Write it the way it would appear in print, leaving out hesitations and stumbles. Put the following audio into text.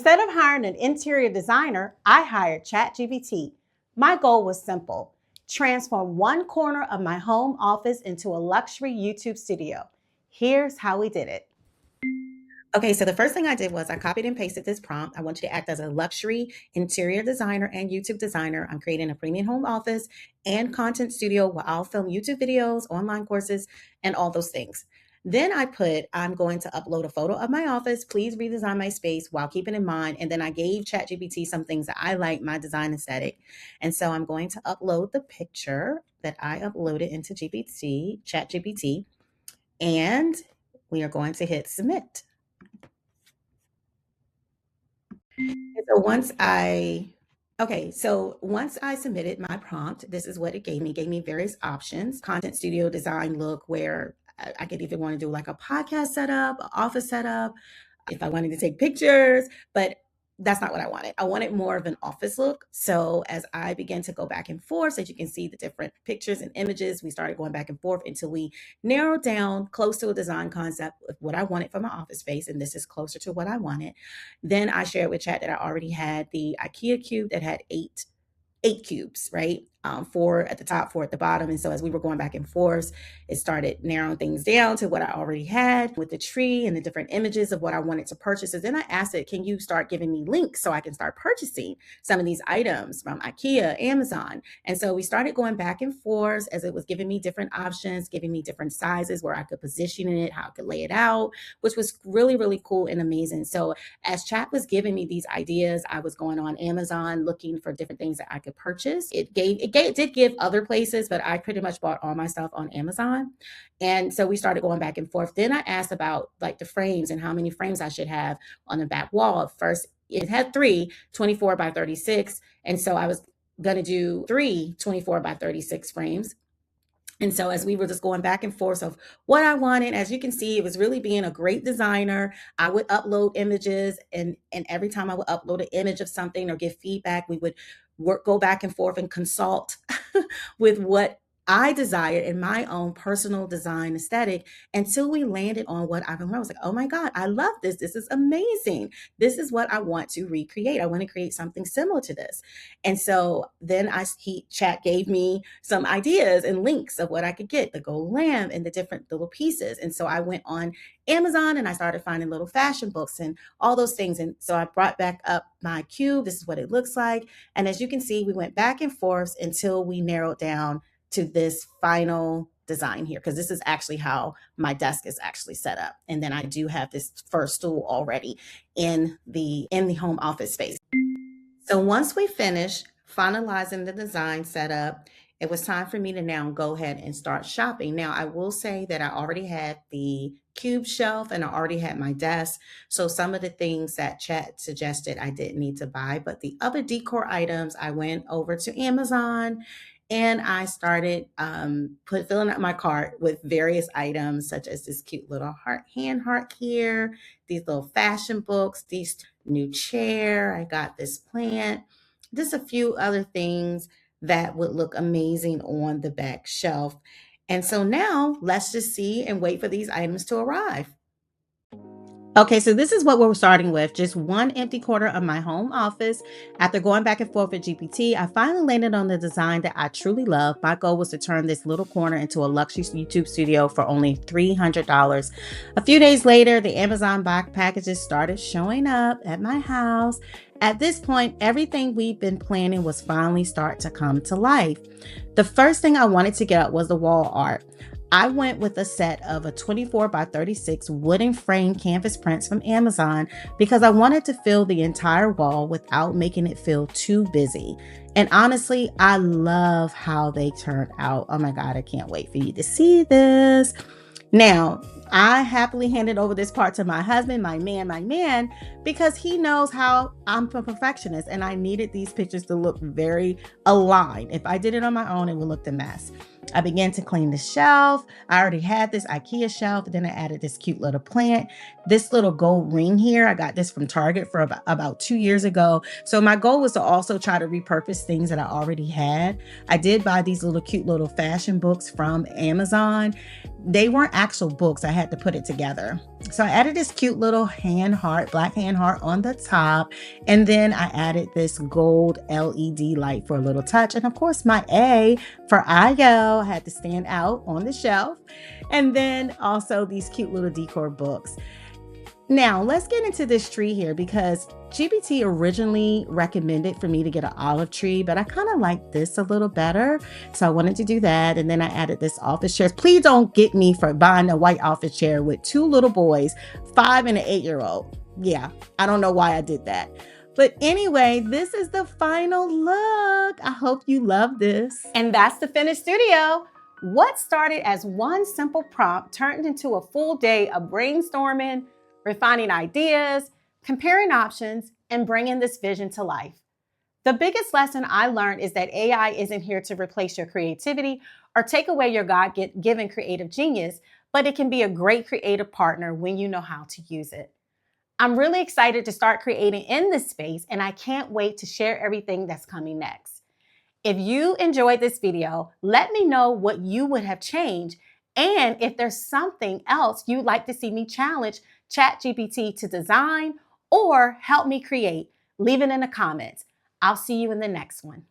Instead of hiring an interior designer, I hired ChatGPT. My goal was simple: transform one corner of my home office into a luxury YouTube studio. Here's how we did it. Okay, so the first thing I did was I copied and pasted this prompt. I want you to act as a luxury interior designer and YouTube designer. I'm creating a premium home office and content studio where I'll film YouTube videos, online courses, and all those things. Then I put, I'm going to upload a photo of my office. Please redesign my space while keeping in mind. And then I gave ChatGPT some things that I like, my design aesthetic. And so I'm going to upload the picture that I uploaded into ChatGPT, and we are going to hit submit. So once I submitted my prompt, this is what it gave me. It gave me various options: content studio design look, where I could either want to do like a podcast setup, an office setup, if I wanted to take pictures, but that's not what I wanted. I wanted more of an office look. So as I began to go back and forth, as you can see the different pictures and images, we started going back and forth until we narrowed down close to a design concept of what I wanted for my office space. And this is closer to what I wanted. Then I shared with Chat that I already had the IKEA cube that had eight cubes, right? Four at the top, four at the bottom. And so as we were going back and forth, it started narrowing things down to what I already had with the tree and the different images of what I wanted to purchase. And then I asked it, can you start giving me links so I can start purchasing some of these items from IKEA, Amazon? And so we started going back and forth as it was giving me different options, giving me different sizes where I could position it, how I could lay it out, which was really, really cool and amazing. So as Chat was giving me these ideas, I was going on Amazon looking for different things that I could purchase. It did give other places, but I pretty much bought all my stuff on Amazon. And so we started going back and forth. Then I asked about like the frames and how many frames I should have on the back wall. First, it had 24 by 36. And so I was going to do 24 by 36 frames. And so as we were just going back and forth of what I wanted, as you can see, it was really being a great designer. I would upload images, and every time I would upload an image of something or give feedback, we would go back and forth and consult with what I desired in my own personal design aesthetic until we landed on what I was like, oh my God, I love this. This is amazing. This is what I want to recreate. I want to create something similar to this. And so then Chat gave me some ideas and links of what I could get, the gold lamp and the different little pieces. And so I went on Amazon and I started finding little fashion books and all those things. And so I brought back up my cube. This is what it looks like. And as you can see, we went back and forth until we narrowed down to this final design here, because this is actually how my desk is actually set up. And then I do have this first stool already in the home office space. So once we finished finalizing the design setup, it was time for me to now go ahead and start shopping. Now, I will say that I already had the cube shelf and I already had my desk. So some of the things that Chat suggested I didn't need to buy, but the other decor items, I went over to Amazon and I started filling up my cart with various items, such as this cute little hand heart here, these little fashion books, these new chair. I got this plant, just a few other things that would look amazing on the back shelf. And so now let's just see and wait for these items to arrive. Okay, so this is what we're starting with. Just one empty corner of my home office. After going back and forth with GPT, I finally landed on the design that I truly love. My goal was to turn this little corner into a luxury YouTube studio for only $300. A few days later, the Amazon box packages started showing up at my house. At this point, everything we've been planning was finally start to come to life. The first thing I wanted to get up was the wall art. I went with a set of a 24 by 36 wooden frame canvas prints from Amazon because I wanted to fill the entire wall without making it feel too busy. And honestly, I love how they turned out. Oh my God, I can't wait for you to see this. Now, I happily handed over this part to my husband, my man, because he knows how I'm a perfectionist and I needed these pictures to look very aligned. If I did it on my own, it would look a mess. I began to clean the shelf. I already had this IKEA shelf. Then I added this cute little plant. This little gold ring here, I got this from Target for about 2 years ago. So my goal was to also try to repurpose things that I already had. I did buy these cute little fashion books from Amazon. They weren't actual books. I had to put it together. So I added this cute little hand heart, black hand heart on the top. And then I added this gold LED light for a little touch. And of course, my A for IO had to stand out on the shelf. And then also these cute little decor books. Now, let's get into this tree here because GPT originally recommended for me to get an olive tree, but I kind of like this a little better. So I wanted to do that. And then I added this office chair. Please don't get me for buying a white office chair with 2 little boys, 5 and an 8-year-old. Yeah, I don't know why I did that. But anyway, this is the final look. I hope you love this. And that's the finished studio. What started as one simple prompt turned into a full day of brainstorming, refining ideas, comparing options, and bringing this vision to life. The biggest lesson I learned is that AI isn't here to replace your creativity or take away your God-given creative genius, but it can be a great creative partner when you know how to use it. I'm really excited to start creating in this space, and I can't wait to share everything that's coming next. If you enjoyed this video, let me know what you would have changed, and if there's something else you'd like to see me challenge ChatGPT to design or help me create, leave it in the comments. I'll see you in the next one.